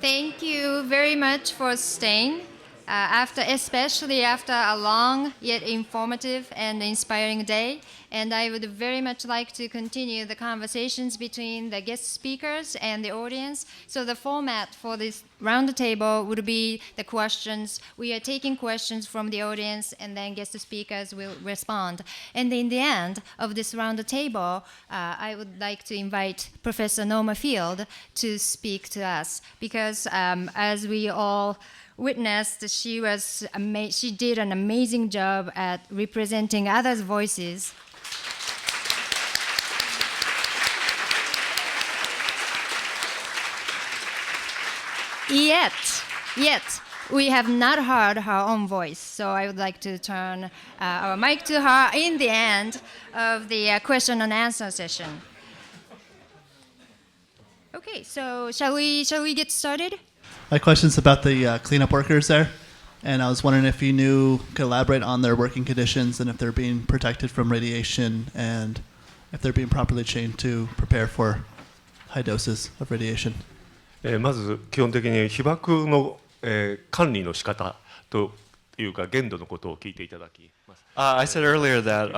Thank you very much for staying. Especially after a long yet informative and inspiring day, and I would very much like to continue the conversations between the guest speakers and the audience. So the format for this roundtable would be the questions. We are taking questions from the audience, and then guest speakers will respond. And in the end of this roundtable, I would like to invite Professor Norma Field to speak to us, because as we all witnessed, she did an amazing job at representing others' voices. Yet, we have not heard her own voice, so I would like to turn our mic to her in the end of the question and answer session. Okay, so shall we get started? My question's about the cleanup workers there, and I was wondering if you could elaborate on their working conditions and if they're being protected from radiation and if they're being properly trained to prepare for high doses of radiation. まず基本的に被爆の管理の仕方というか限度のことを聞いていただきます。I said earlier that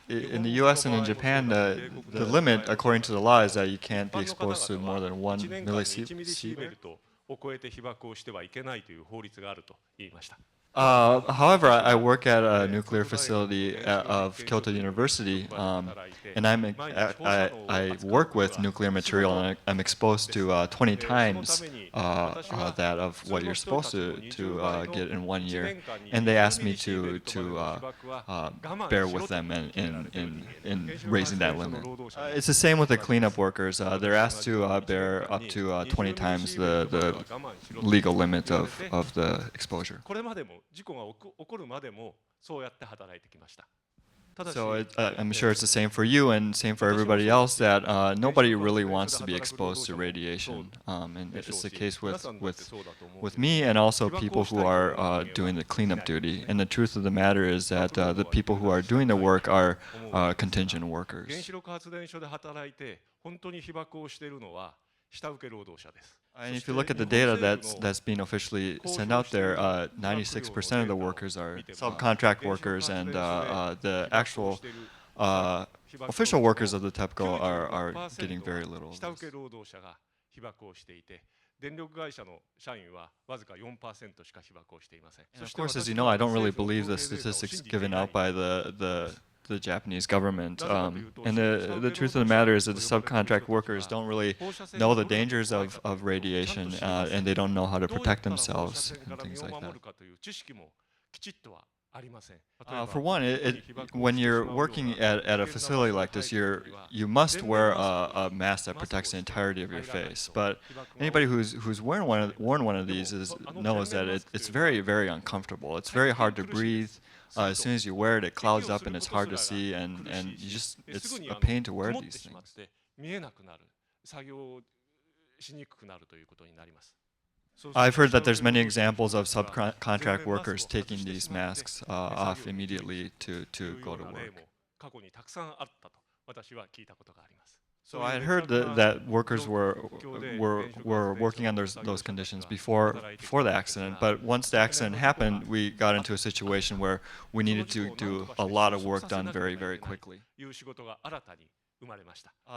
in the U.S. and in Japan, the limit, according to the law, is that you can't be exposed to more than 1 millisievert. を超えて被爆をしてはいけないという法律があると言いました。However, I work at a nuclear facility of Kyoto University, and I work with nuclear material, and I'm exposed to 20 times that of what you're supposed to get in 1 year. And they asked me to bear with them in raising that limit. It's the same with the cleanup workers. They're asked to bear up to 20 times the legal limit of the exposure. So I'm sure it's the same for you and same for everybody else, that nobody really wants to be exposed to radiation. And it's the case with me and also people who are doing the cleanup duty. And the truth of the matter is that the people who are doing the work are contingent workers. And if you look at the data that's being officially sent out there, 96% of the workers are subcontract workers, and the actual official workers of the TEPCO are getting very little. And of course, as you know, I don't really believe the statistics given out by the Japanese government. And the truth of the matter is that the subcontract workers don't really know the dangers of radiation, and they don't know how to protect themselves and things like that. For one, when you're working at a facility like this, you must wear a mask that protects the entirety of your face. But anybody who's worn one of these knows that it's very, very uncomfortable. It's very hard to breathe. As soon as you wear it, it clouds up and it's hard to see, and it's a pain to wear these things. I've heard that there's many examples of subcontract workers taking these masks off immediately to go to work. So I had heard that workers were working under those conditions before the accident, but once the accident happened, we got into a situation where we needed to do a lot of work done very, very quickly.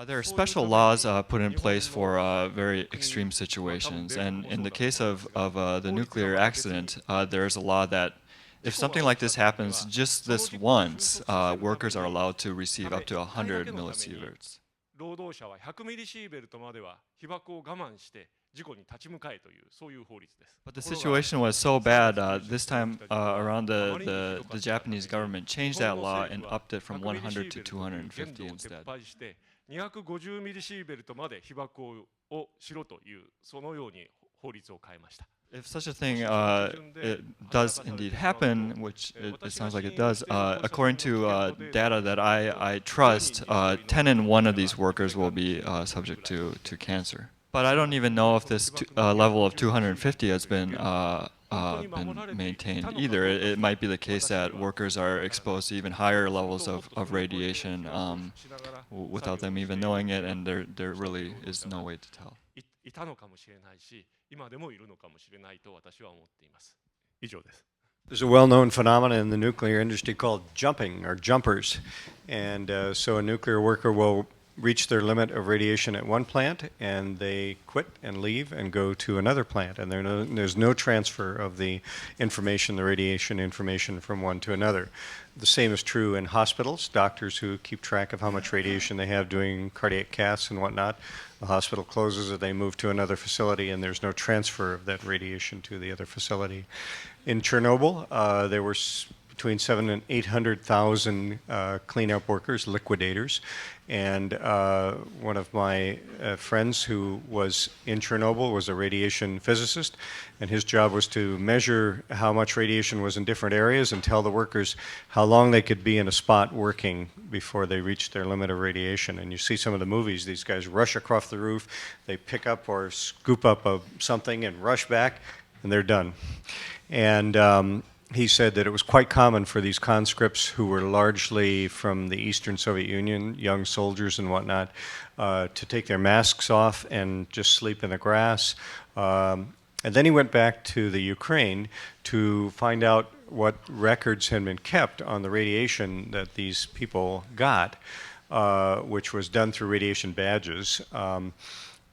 There are special laws put in place for very extreme situations, and in the case of the nuclear accident, there's a law that if something like this happens just this once, workers are allowed to receive up to 100 millisieverts. But the situation was so bad, this time around the Japanese government changed that law and upped it from 100 to 250 instead. If such a thing it does indeed happen, which it sounds like it does, according to data that I trust, 10 in 1 of these workers will be subject to cancer. But I don't even know if this level of 250 has been maintained either. It might be the case that workers are exposed to even higher levels of radiation without them even knowing it, and there really is no way to tell. いたのかもしれないし、今でもいるのかもしれないと私は思っています。以上です。There's a well-known phenomenon in the nuclear industry called jumping or jumpers. And so a nuclear worker will reach their limit of radiation at one plant and they quit and leave and go to another plant. And there's no transfer of the information, the radiation information from one to another. The same is true in hospitals, doctors who keep track of how much radiation they have doing cardiac caths and whatnot. The hospital closes and they move to another facility and there's no transfer of that radiation to the other facility. In Chernobyl, there were between 700,000 and 800,000 cleanup workers, liquidators, and one of my friends who was in Chernobyl was a radiation physicist, and his job was to measure how much radiation was in different areas and tell the workers how long they could be in a spot working before they reached their limit of radiation. And you see some of the movies, these guys rush across the roof, they pick up or scoop up something and rush back, and they're done. And he said that it was quite common for these conscripts who were largely from the Eastern Soviet Union, young soldiers and whatnot, to take their masks off and just sleep in the grass. And then he went back to the Ukraine to find out what records had been kept on the radiation that these people got, which was done through radiation badges.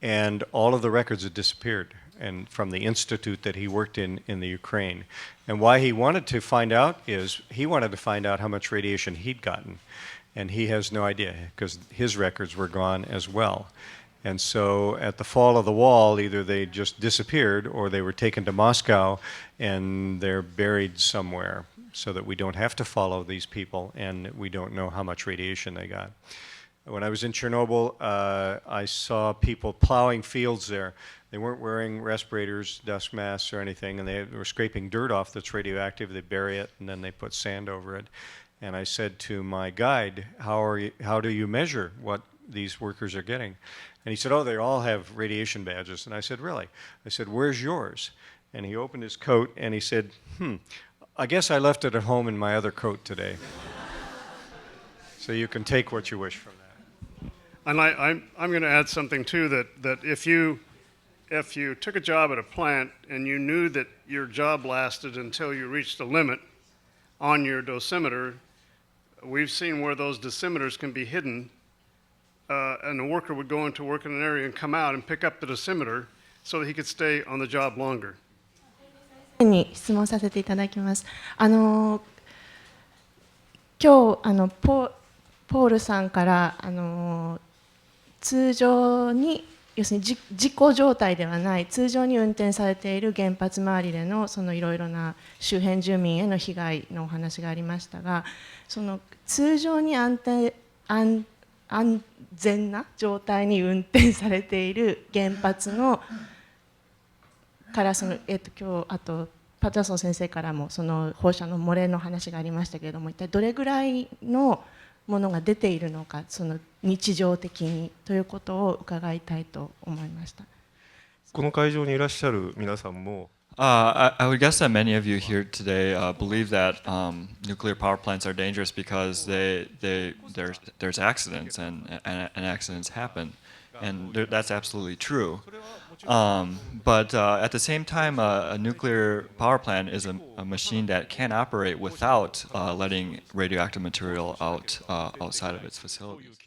And all of the records had disappeared. And from the institute that he worked in the Ukraine. And why he wanted to find out is he wanted to find out how much radiation he'd gotten. And he has no idea because his records were gone as well. And so at the fall of the wall, either they just disappeared or they were taken to Moscow and they're buried somewhere so that we don't have to follow these people and we don't know how much radiation they got. When I was in Chernobyl, I saw people plowing fields there. They weren't wearing respirators, dust masks, or anything, and they were scraping dirt off that's radioactive. They bury it, and then they put sand over it. And I said to my guide, how do you measure what these workers are getting? And he said, oh, they all have radiation badges. And I said, really? I said, where's yours? And he opened his coat, and he said, I guess I left it at home in my other coat today. So you can take what you wish from that. And I'm going to add something, too, that if you took a job at a plant and you knew that your job lasted until you reached the limit on your dosimeter, we've seen where those dosimeters can be hidden, and the worker would go into work in an area and come out and pick up the dosimeter so that he could stay on the job longer. に質問させていただきます。今日ポールさんから通常に要するに事故状態ではない通常に運転されている原発周りでのそのいろいろな周辺住民への被害のお話がありましたが、その通常に安全な状態に運転されている原発のから今日あとパターソン先生からもその放射の漏れの話がありましたけれども、一体どれぐらいのものが出ているのか、その日常的にということを伺いたいと思いました。この会場にいらっしゃる皆さんも、I would guess that many of you here today believe that nuclear power plants are dangerous because there's accidents and accidents happen, and that's absolutely true. But at the same time, a nuclear power plant is a machine that can operate without letting radioactive material outside of its facilities.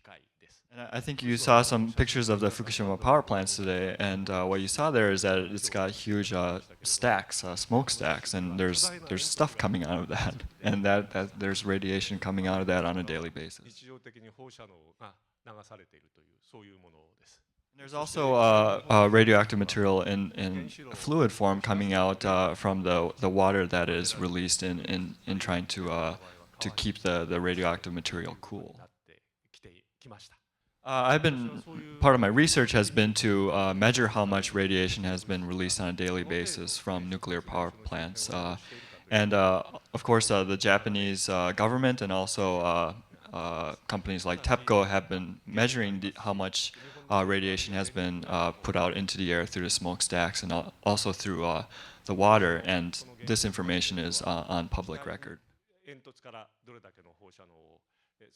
And I think you saw some pictures of the Fukushima power plants today, and what you saw there is that it's got huge stacks, smoke stacks, and there's stuff coming out of that, and that there's radiation coming out of that on a daily basis. There's also radioactive material in fluid form coming out from the water that is released in trying to keep the radioactive material cool. Part of my research has been to measure how much radiation has been released on a daily basis from nuclear power plants. And of course, the Japanese government and also companies like TEPCO have been measuring how much radiation has been put out into the air through the smokestacks and also through the water, and this information is on public record.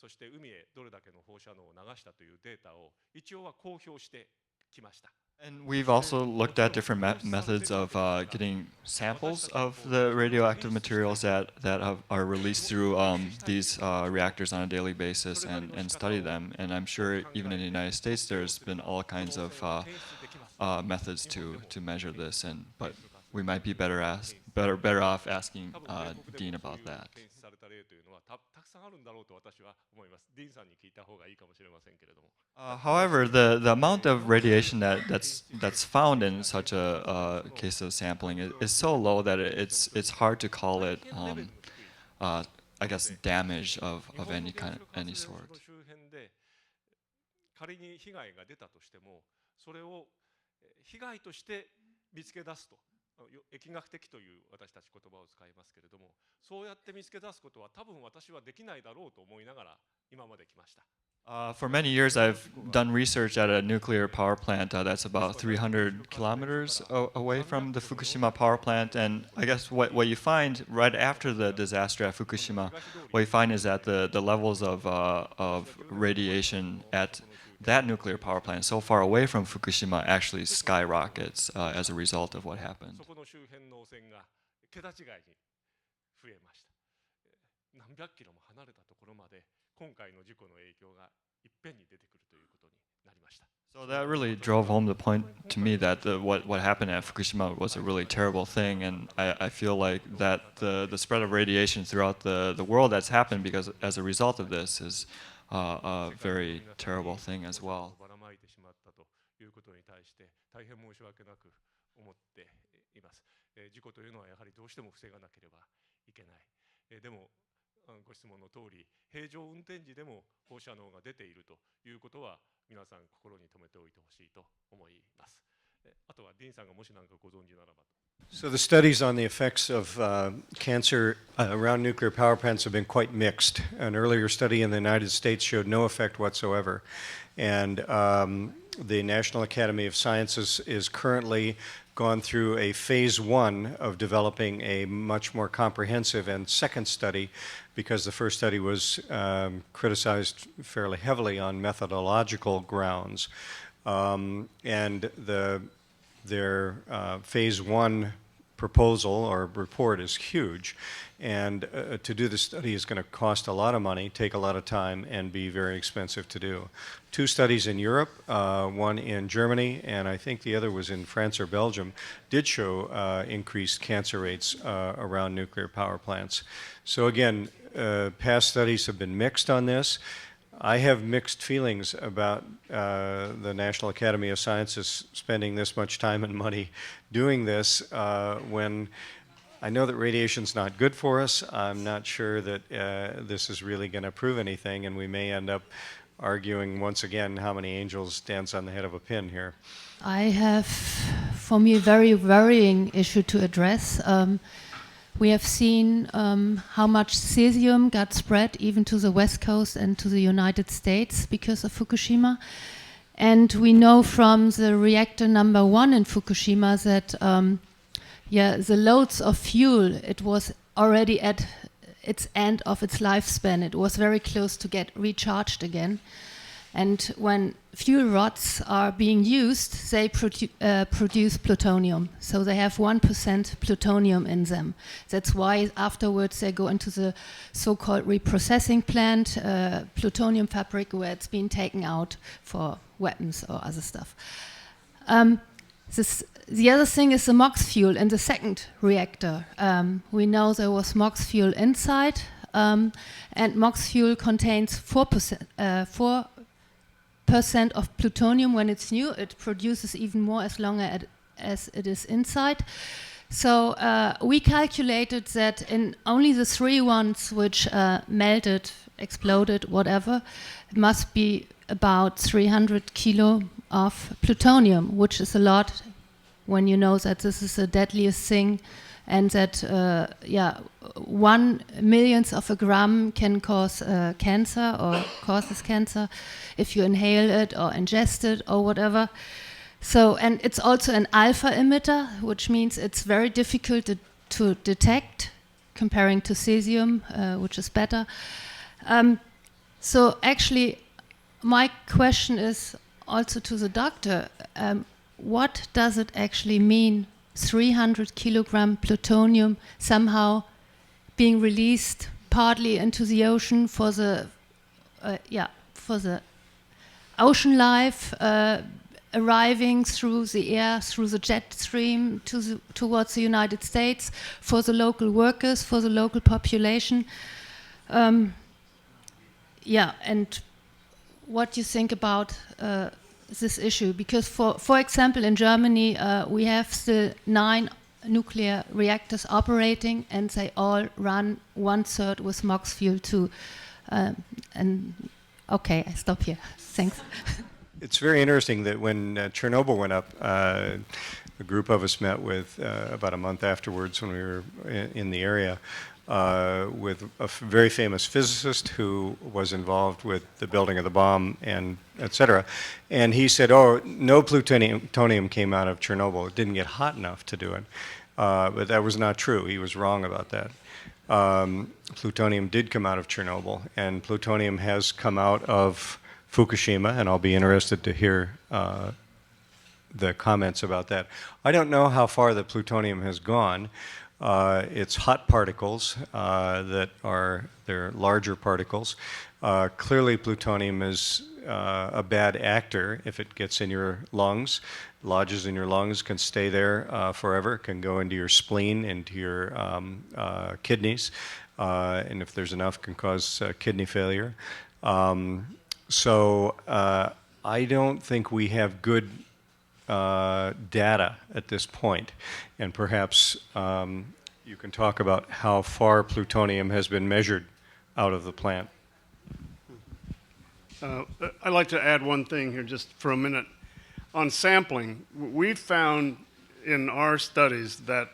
そして海へどれだけの放射能を流したというデータを一応は公表してきました。 And we've also looked at different methods of getting samples of the radioactive materials that are released through these reactors on a daily basis and study them. And I'm sure even in the United States there's been all kinds of methods to measure this, but we might be better off asking Dean about that. 検出された例というのはたくさんあるんだろうと私は思います。ディーンさんに聞いた方がいいかもしれませんけれども。 However, the amount of radiation that's found in such a case of sampling is so low that it's hard to call it, I guess, damage of any sort. 周辺で仮に被害が出たとしても、それを被害として見つけ出すと。 疫学的という私たち言葉を使いますけれども、そうやって見つけ出すことは多分私はできないだろうと思いながら今まで来ました。 For many years, I've done research at a nuclear power plant that's about 300 kilometers away from the Fukushima power plant. And I guess what you find right after the disaster at Fukushima, what you find is that the levels of radiation at that nuclear power plant so far away from Fukushima actually skyrockets as a result of what happened. そこの周辺の汚染が桁違いに増えました。何百キロも離れたところまで今回の事故の影響がいっぺんに出てくるということになりました。 So that really drove home the point to me that what happened at Fukushima was a really terrible thing, and I feel like that the spread of radiation throughout the world that's happened because as a result of this is a very terrible thing as well. ばらまいてしまったということに対して大変申し訳なく思っています。事故というのはやはりどうしても防がなければいけない。でもご質問の通り、平常運転時でも放射能が出ているということは皆さん心に留めておいてほしいと思います。あとはディーンさんがもし何かご存知ならばと。 So the studies on the effects of cancer around nuclear power plants have been quite mixed. An earlier study in the United States showed no effect whatsoever. And the National Academy of Sciences is currently gone through a phase 1 of developing a much more comprehensive and second study, because the first study was criticized fairly heavily on methodological grounds. And their phase 1 proposal or report is huge, and to do the study is going to cost a lot of money, take a lot of time, and be very expensive to do. 2 studies in Europe, one in Germany, and I think the other was in France or Belgium, did show increased cancer rates around nuclear power plants. So again, past studies have been mixed on this. I have mixed feelings about the National Academy of Sciences spending this much time and money doing this when I know that radiation's not good for us. I'm not sure that this is really going to prove anything, and we may end up arguing once again how many angels dance on the head of a pin here. I have, for me, a very worrying issue to address. We have seen how much cesium got spread even to the West Coast and to the United States because of Fukushima. And we know from the reactor number 1 in Fukushima that the loads of fuel, it was already at its end of its lifespan. It was very close to get recharged again. And when fuel rods are being used, they produce plutonium. So they have 1% plutonium in them. That's why afterwards they go into the so-called reprocessing plant, plutonium fabric, where it's been taken out for weapons or other stuff. The other thing is the MOX fuel in the second reactor. We know there was MOX fuel inside, and MOX fuel contains 4% of plutonium when it's new. It produces even more as long as it is inside. So we calculated that in only the 3 ones which melted, exploded, whatever, it must be about 300 kilo of plutonium, which is a lot when you know that this is the deadliest thing, and that 1 millionth of a gram can cause cancer or causes cancer if you inhale it or ingest it or whatever. So, and it's also an alpha emitter, which means it's very difficult to detect comparing to cesium, which is better. So actually, my question is also to the doctor, what does it actually mean, 300 kilogram plutonium somehow being released partly into the ocean for the ocean life, arriving through the air, through the jet stream towards the United States, for the local workers, for the local population. And what you think about this issue? Because, for example, in Germany, we have the 9 nuclear reactors operating, and they all run 1/3 with MOX fuel too. Okay, I stop here. Thanks. It's very interesting that when Chernobyl went up, a group of us met with, about a month afterwards when we were in the area, with a very famous physicist who was involved with the building of the bomb, and et cetera. And he said, oh, no plutonium came out of Chernobyl. It didn't get hot enough to do it. But that was not true. He was wrong about that. Plutonium did come out of Chernobyl, and plutonium has come out of Fukushima, and I'll be interested to hear the comments about that. I don't know how far the plutonium has gone. It's hot particles they're larger particles. Clearly plutonium is a bad actor if it gets in your lungs, lodges in your lungs, can stay there forever, can go into your spleen, into your kidneys, and if there's enough can cause kidney failure. So I don't think we have good data at this point, and perhaps you can talk about how far plutonium has been measured out of the plant. I'd like to add one thing here just for a minute. On sampling, we've found in our studies that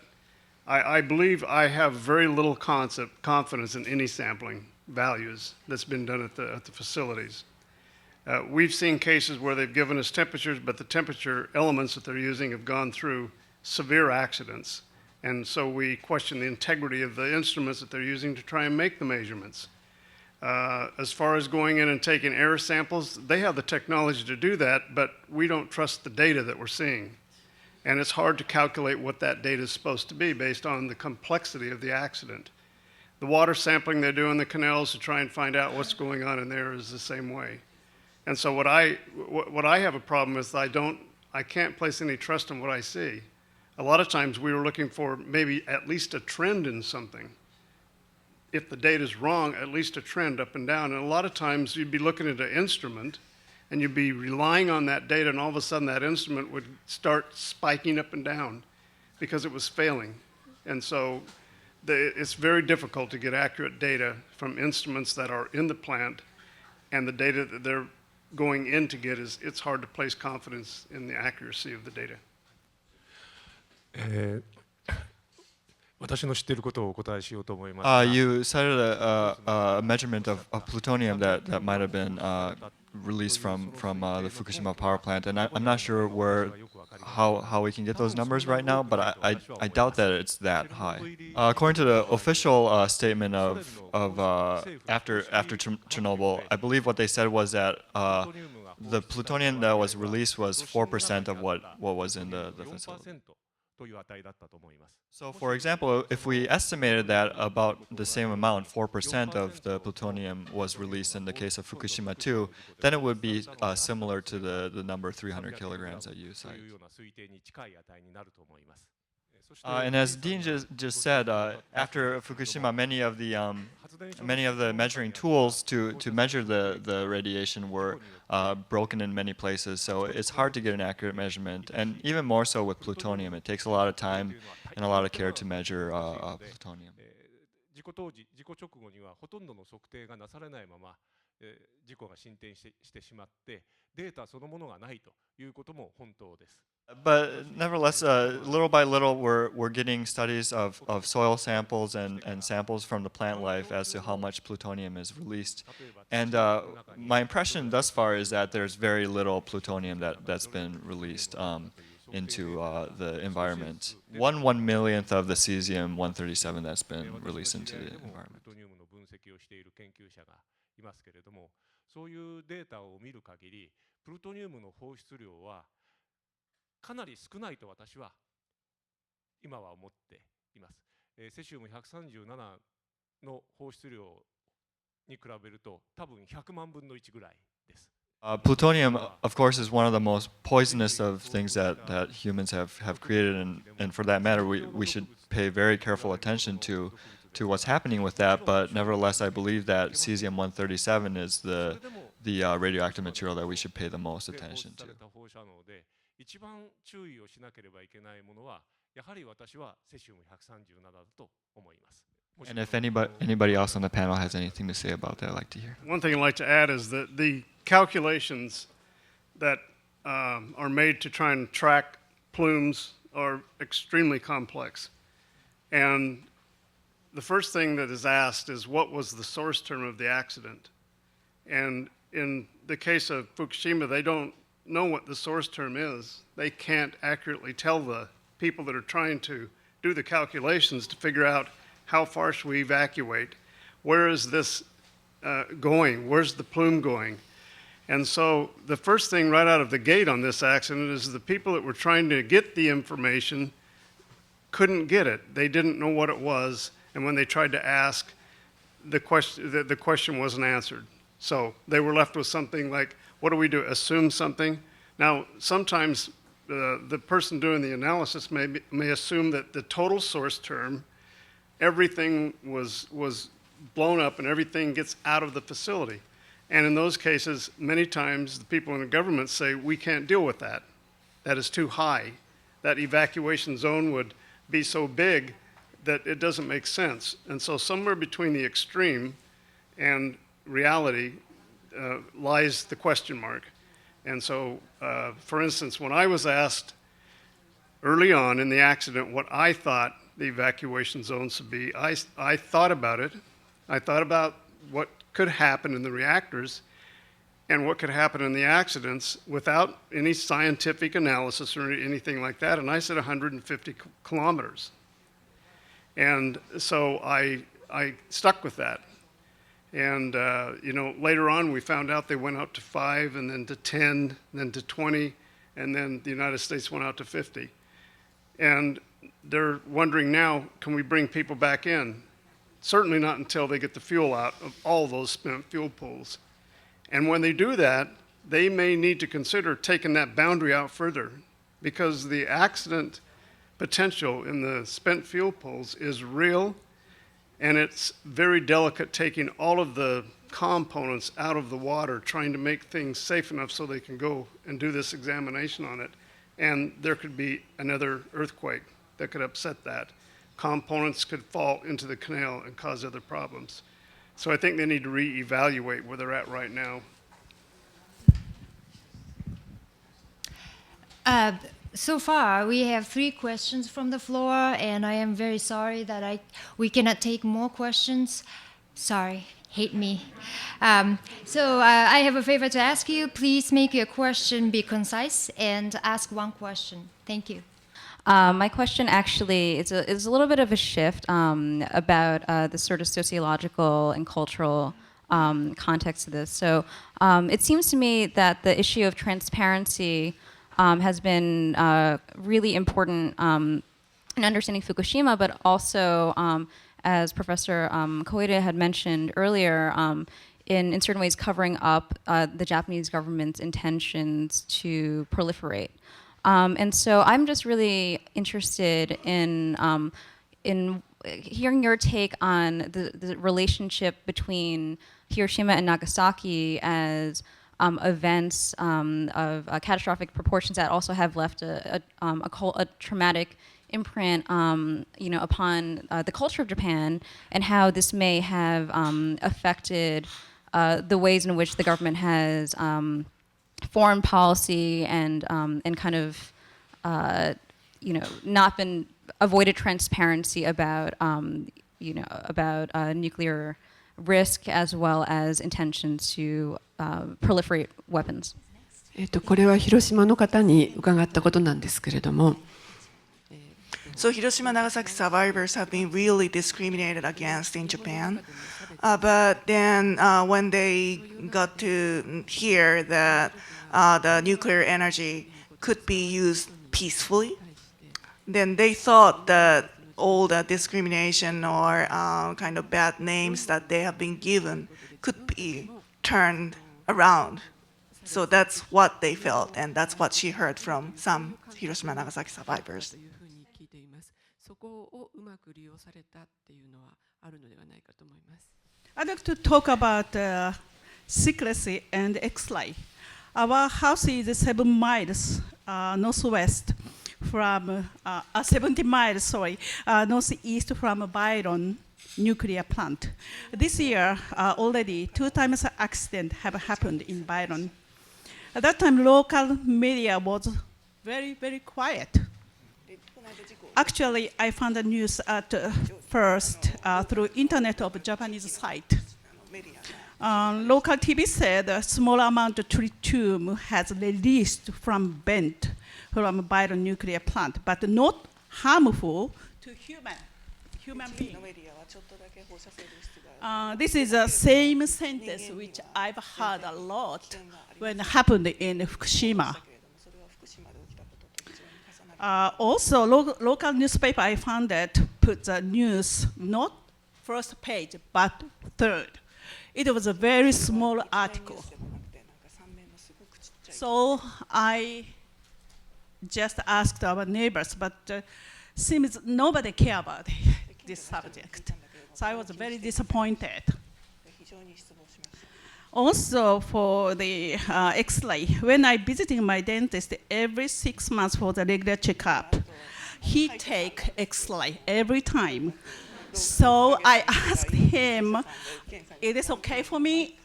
I believe I have very little confidence in any sampling values that's been done at the facilities. We've seen cases where they've given us temperatures, but the temperature elements that they're using have gone through severe accidents. And so we question the integrity of the instruments that they're using to try and make the measurements. As far as going in and taking air samples, they have the technology to do that, but we don't trust the data that we're seeing. And it's hard to calculate what that data is supposed to be based on the complexity of the accident. The water sampling they do in the canals to try and find out what's going on in there is the same way. And so what I have a problem with, I can't place any trust in what I see. A lot of times we were looking for maybe at least a trend in something. If the data's wrong, at least a trend up and down. And a lot of times you'd be looking at an instrument and you'd be relying on that data, and all of a sudden that instrument would start spiking up and down because it was failing. And so it's very difficult to get accurate data from instruments that are in the plant, and the data that they're going in to get it's hard to place confidence in the accuracy of the data. 私の知っていることをお答えしようと思います。You cited a measurement of plutonium that might have been released from the Fukushima power plant, and I'm not sure how we can get those numbers right now, but I doubt that it's that high. According to the official statement of after Chernobyl, I believe what they said was that the plutonium that was released was 4% of what was in the facility. So, for example, if we estimated that about the same amount, 4% of the plutonium was released in the case of Fukushima 2, then it would be similar to the number 300 kilograms that you cited. And as Dean just said, after Fukushima, many of the measuring tools to measure the radiation were broken in many places, so it's hard to get an accurate measurement, and even more so with plutonium. It takes a lot of time and a lot of care to measure plutonium. 事故当時、事故直後にはほとんどの測定がなされないまま、事故が進展してしまって、データそのものがないということも本当です。But nevertheless, little by little, we're getting studies of soil samples and samples from the plant life as to how much plutonium is released. And my impression thus far is that there's very little plutonium that's been released into the environment. 1/1,000,000th of the cesium-137 that's been released into the environment. プルトニウムの分析をしている研究者がいますけれども、そういうデータを見る限り、プルトニウムの放出量はかなり少ないと私は今は思っています。セシウム137の放出量に比べると多分100万分の1ぐらいです。Plutonium, of course, is one of the most poisonous of things that humans have created, and for that matter, we should pay very careful attention to what's happening with that. But nevertheless, I believe that cesium-137 is the radioactive material that we should pay the most attention to. 一番注意をしなければいけないものはやはり私はセシウム137だと思います。And if anybody else on the panel has anything to say about that, I'd like to hear. One thing I'd like to add is that the calculations that are made to try and track plumes are extremely complex. And the first thing that is asked is what was the source term of the accident? And in the case of Fukushima, they don't know what the source term is. They can't accurately tell the people that are trying to do the calculations to figure out how far should we evacuate? Where is this going? Where's the plume going? And so the first thing right out of the gate on this accident is the people that were trying to get the information couldn't get it. They didn't know what it was, and when they tried to ask, the question wasn't answered. So they were left with something like, what do we do? Assume something? Now, sometimes the person doing the analysis may assume that the total source term, everything was blown up and everything gets out of the facility. And in those cases, many times the people in the government say, we can't deal with that. That is too high. That evacuation zone would be so big that it doesn't make sense. And so somewhere between the extreme and reality lies the question mark. And so, for instance, when I was asked early on in the accident what I thought the evacuation zones would be, I thought about it. I thought about what could happen in the reactors and what could happen in the accidents without any scientific analysis or anything like that. And I said 150 kilometers. And so I stuck with that. And later on we found out they went out to 5 and then to 10, and then to 20, and then the United States went out to 50. And they're wondering now, can we bring people back in? Certainly not until they get the fuel out of all those spent fuel pools. And when they do that, they may need to consider taking that boundary out further, because the accident potential in the spent fuel pools is real, and it's very delicate taking all of the components out of the water, trying to make things safe enough so they can go and do this examination on it. And there could be another earthquake that could upset that. Components could fall into the canal and cause other problems. So I think they need to reevaluate where they're at right now. So far, we have 3 questions from the floor, and I am very sorry that we cannot take more questions. Sorry, hate me. So I have a favor to ask you. Please make your question be concise and ask one question. Thank you. My question actually is a little bit of a shift about the sort of sociological and cultural context of this. So it seems to me that the issue of transparency has been really important in understanding Fukushima, but also, as Professor Koide had mentioned earlier, in certain ways covering up the Japanese government's intentions to proliferate. And so I'm just really interested in hearing your take on the relationship between Hiroshima and Nagasaki as events of catastrophic proportions that also have left a traumatic imprint, upon the culture of Japan, and how this may have affected the ways in which the government has foreign policy and kind of not been avoided transparency about nuclear risk as well as intentions to proliferate weapons. これは広島の方に伺ったことなんですけれども。So Hiroshima and Nagasaki survivors have been really discriminated against in Japan. But then when they got to hear that the nuclear energy could be used peacefully, then they thought that all the discrimination or kind of bad names that they have been given could be turned around. So that's what they felt, and that's what she heard from some Hiroshima Nagasaki survivors. そこをうまく利用されたっていうのはあるのではないかと思います。I'd like to talk about secrecy and X-ray. Our house is 7 miles northwest from 70 miles, northeast from Byron nuclear plant. This year, already 2 times accident have happened in Byron. At that time, local media was very, very quiet. Actually, I found the news at first through internet of Japanese site. Local TV said a small amount of tritium has released from vent from Byron nuclear plant, but not harmful to human being. This is the same sentence which I've heard a lot when it happened in Fukushima. Also, local newspaper I found that put the news not first page but third. It was a very small article. So I just asked our neighbors, but seems nobody care about this subject. So I was very disappointed. Also for the X-ray, when I visited my dentist every 6 months for the regular checkup, he take X-ray every time. So I asked him, is this okay for me?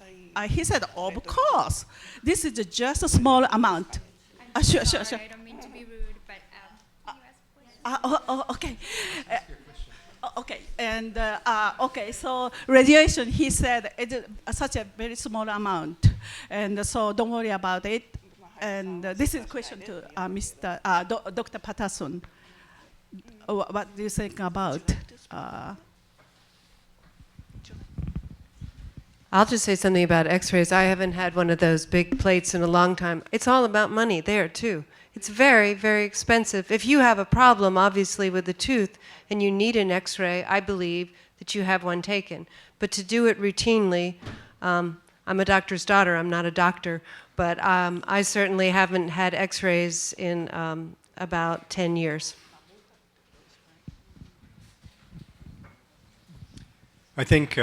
He said, of course. This is just a small amount. Sure. I don't mean to be rude, but okay. Okay, and okay, so radiation, he said, it's such a very small amount, and so don't worry about it. And this is a question to Dr. Patterson. What do you think about? I'll just say something about x-rays. I haven't had one of those big plates in a long time. It's all about money there, too. It's very, very expensive. If you have a problem, obviously, with the tooth and you need an x-ray, I believe that you have one taken. But to do it routinely, I'm a doctor's daughter, I'm not a doctor, but I certainly haven't had x-rays in about 10 years. I think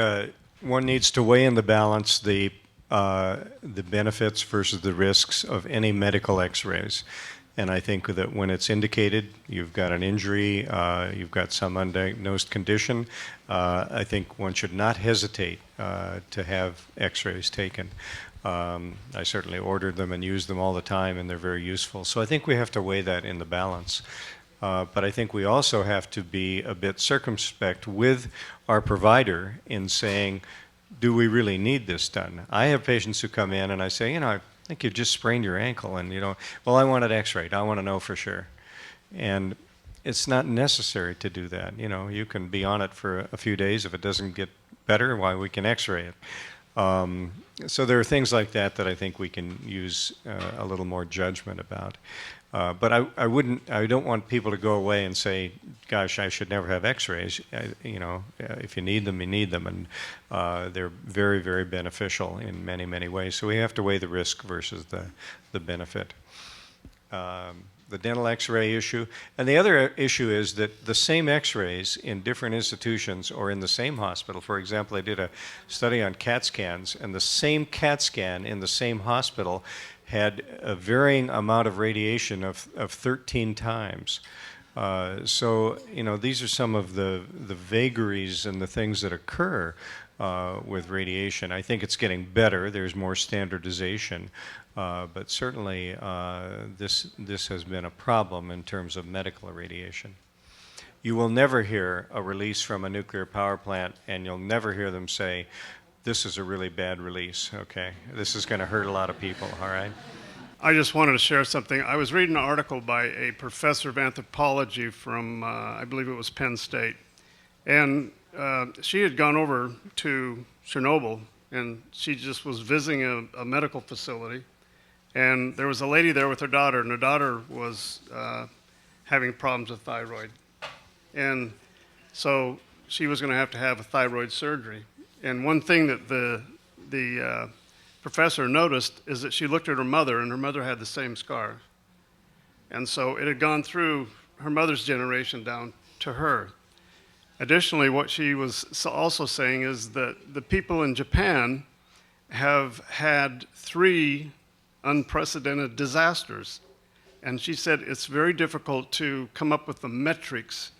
one needs to weigh in the balance the benefits versus the risks of any medical x-rays. And I think that when it's indicated, you've got an injury, you've got some undiagnosed condition, I think one should not hesitate to have x-rays taken. I certainly ordered them and use them all the time, and they're very useful. So I think we have to weigh that in the balance. But I think we also have to be a bit circumspect with our provider in saying, do we really need this done? I have patients who come in and I say, I think you just sprained your ankle, and well, I want it x-rayed. I want to know for sure. And it's not necessary to do that. You can be on it for a few days. If it doesn't get better, why, we can x-ray it. So there are things like that that I think we can use a little more judgment about. But I don't want people to go away and say, gosh, I should never have x-rays. If you need them, you need them. And they're very, very beneficial in many, many ways. So we have to weigh the risk versus the benefit. The dental x-ray issue. And the other issue is that the same x-rays in different institutions or in the same hospital, for example, I did a study on CAT scans, and the same CAT scan in the same hospital had a varying amount of radiation of 13 times. So, these are some of the vagaries and the things that occur with radiation. I think it's getting better. There's more standardization. But certainly this has been a problem in terms of medical irradiation. You will never hear a release from a nuclear power plant, and you'll never hear them say, this is a really bad release, okay? This is going to hurt a lot of people, all right? I just wanted to share something. I was reading an article by a professor of anthropology from, I believe it was Penn State. And she had gone over to Chernobyl, and she just was visiting a medical facility. And there was a lady there with her daughter, and her daughter was having problems with thyroid. And so she was going to have a thyroid surgery. And one thing that the professor noticed is that she looked at her mother, and her mother had the same scar. And so it had gone through her mother's generation down to her. Additionally, what she was also saying is that the people in Japan have had 3 unprecedented disasters. And she said it's very difficult to come up with the metrics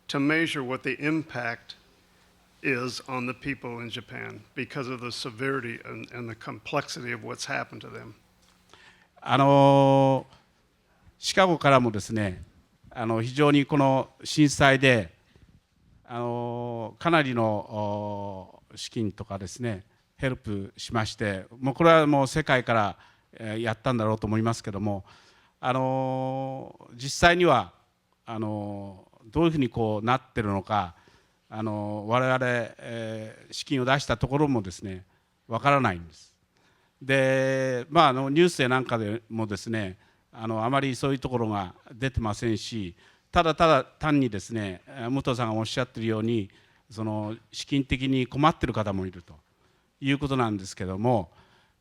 to measure what the impact is on the people in Japan because of the severity and the complexity of what's happened to them. シカゴからもですね、非常にこの震災でかなりの資金とかですねヘルプしまして、もうこれはもう世界からやったんだろうと思いますけども、実際にはどういうふうにこうなってるのか、我々、資金を出したところもですねわからないんです。で、ニュースやなんかでもですねあまりそういうところが出てませんし、ただ単にですね武藤さんがおっしゃっているようにその資金的に困っている方もいるということなんですけども、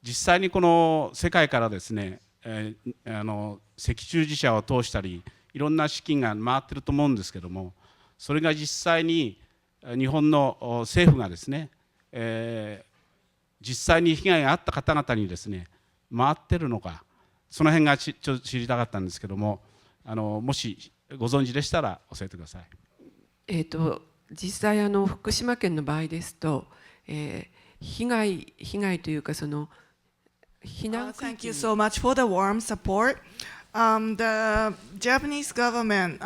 実際にこの世界からですね赤十字社を通したりいろんな資金が回っていると思うんですけども、それが実際に日本の政府がですね、実際に被害があった方々にですね回っているのか、その辺がちょっと知りたかったんですけども、もしご存知でしたら教えてください。実際福島県の場合ですと、被害というかその避難区域。Thank you so much for the warm support. The Japanese government,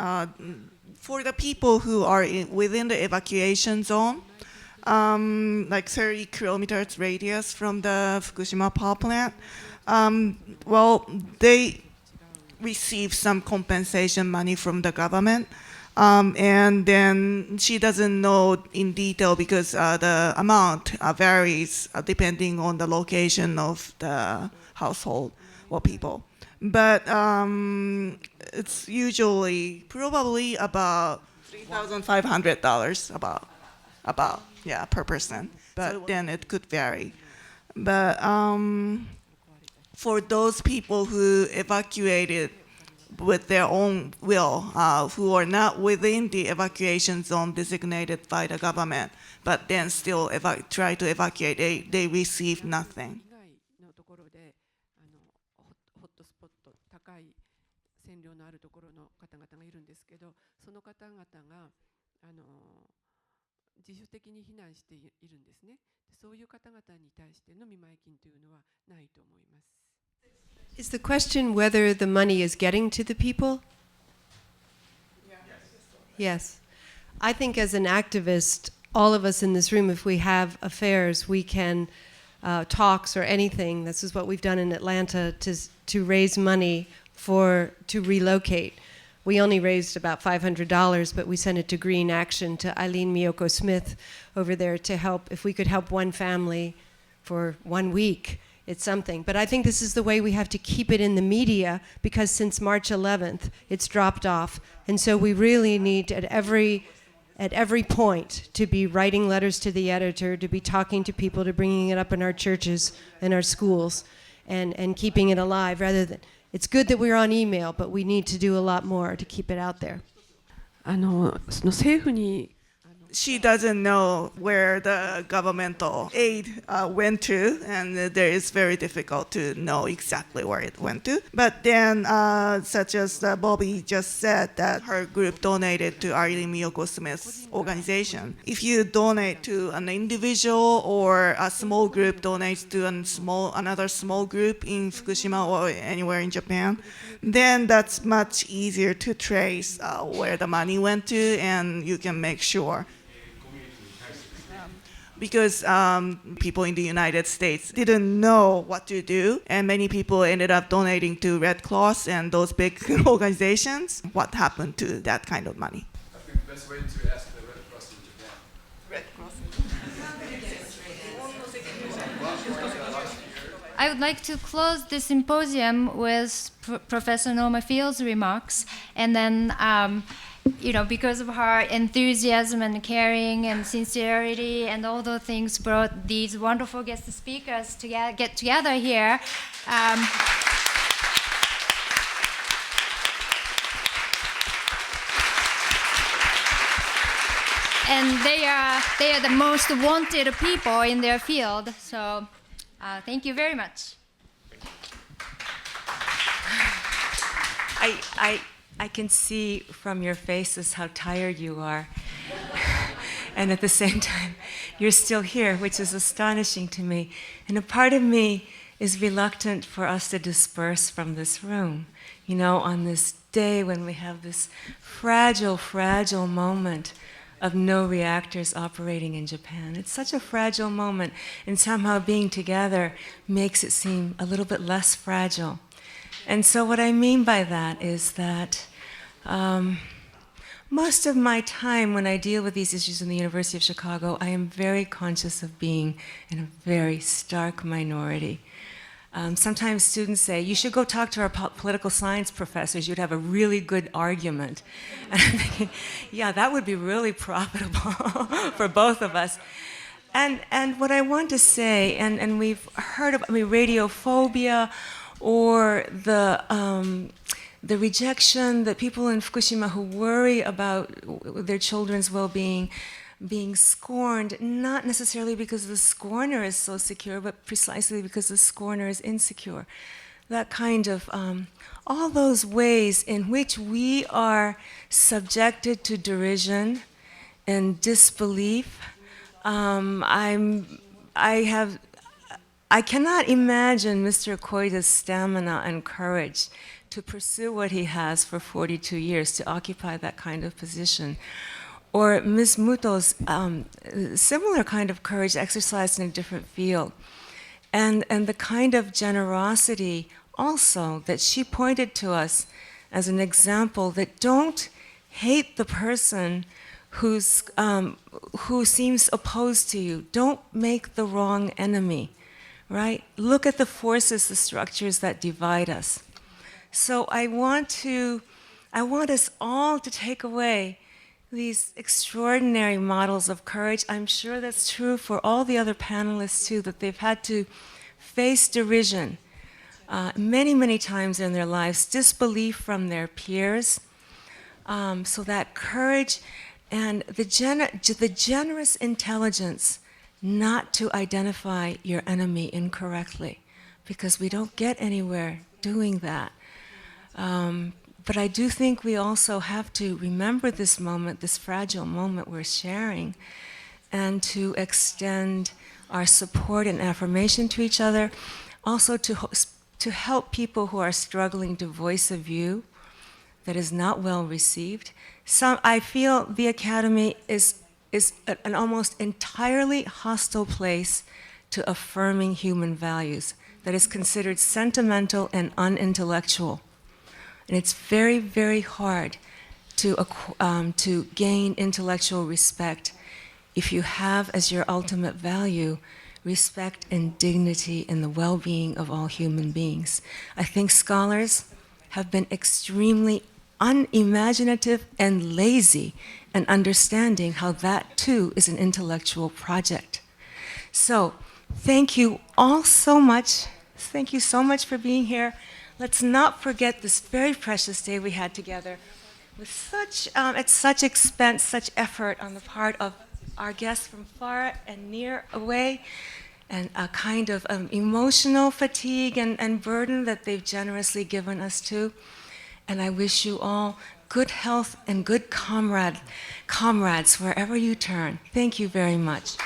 for the people who are within the evacuation zone, like 30 kilometers radius from the Fukushima power plant, well, they receive some compensation money from the government. And then she doesn't know in detail because the amount varies depending on the location of the household or people. But it's usually probably about $3,500 about per person. But then it could vary. But for those people who evacuated with their own will, who are not within the evacuation zone designated by the government, but then still try to evacuate, they receive nothing. 線量のあるところの方々がいるんですけど、その方々が自主的に避難しているんですね。そういう方々に対しての見舞い金というのはないと思います。Is the question whether the money is getting to the people? Yes. I think as an activist, all of us in this room, if we have affairs, we can talks or anything. This is what we've done in Atlanta to raise money to relocate. We only raised about $500, but we sent it to Green Action, to Eileen Miyoko Smith over there to help. If we could help one family for 1 week, it's something. But I think this is the way we have to keep it in the media, because since March 11th, it's dropped off. And so we really need at every point to be writing letters to the editor, to be talking to people, to bringing it up in our churches and our schools, and keeping it alive rather than. It's good that we're on email, but we need to do a lot more to keep it out there. その政府に She doesn't know where the governmental aid went to, and there is very difficult to know exactly where it went to. But then, such as Bobbie just said, that her group donated to Eileen Miyoko Smith's organization. If you donate to an individual or a small group donates to another small group in Fukushima or anywhere in Japan, then that's much easier to trace where the money went to, and you can make sure. Because people in the United States didn't know what to do, and many people ended up donating to Red Cross and those big organizations. What happened to that kind of money? I think the best way to ask the Red Cross in Japan. Red Cross. I would like to close this symposium with Professor Norma Field's remarks, and then, because of her enthusiasm and caring and sincerity and all those things brought these wonderful guest speakers to get together here. And they are the most wanted people in their field. So thank you very much. I can see from your faces how tired you are. And at the same time, you're still here, which is astonishing to me. And a part of me is reluctant for us to disperse from this room, on this day when we have this fragile, fragile moment of no reactors operating in Japan. It's such a fragile moment, and somehow being together makes it seem a little bit less fragile. And so what I mean by that is that most of my time when I deal with these issues in the University of Chicago, I am very conscious of being in a very stark minority. Sometimes students say, you should go talk to our political science professors, you'd have a really good argument. And I'm thinking, yeah, that would be really profitable for both of us. And what I want to say, and we've heard of radiophobia, or the rejection that people in Fukushima who worry about their children's well-being being scorned, not necessarily because the scorner is so secure, but precisely because the scorner is insecure. That kind of, all those ways in which we are subjected to derision and disbelief. I cannot imagine Mr. Koide's stamina and courage to pursue what he has for 42 years, to occupy that kind of position. Or Ms. Muto's similar kind of courage exercised in a different field. And the kind of generosity also that she pointed to us as an example, that don't hate the person who seems opposed to you. Don't make the wrong enemy, right? Look at the forces, the structures that divide us. So I want us all to take away these extraordinary models of courage. I'm sure that's true for all the other panelists too, that they've had to face derision many, many times in their lives, disbelief from their peers. So that courage and the generous intelligence not to identify your enemy incorrectly, because we don't get anywhere doing that. But I do think we also have to remember this moment, this fragile moment we're sharing, and to extend our support and affirmation to each other, also to help people who are struggling to voice a view that is not well received. I feel the Academy is an almost entirely hostile place to affirming human values, that is considered sentimental and unintellectual. And it's very, very hard to gain intellectual respect if you have as your ultimate value respect and dignity in the well-being of all human beings. I think scholars have been extremely unimaginative and lazy in understanding how that too is an intellectual project. So thank you all so much. Thank you so much for being here. Let's not forget this very precious day we had together with at such expense, such effort on the part of our guests from far and near away, and a kind of emotional fatigue and burden that they've generously given us too. And I wish you all good health and good comrades wherever you turn. Thank you very much.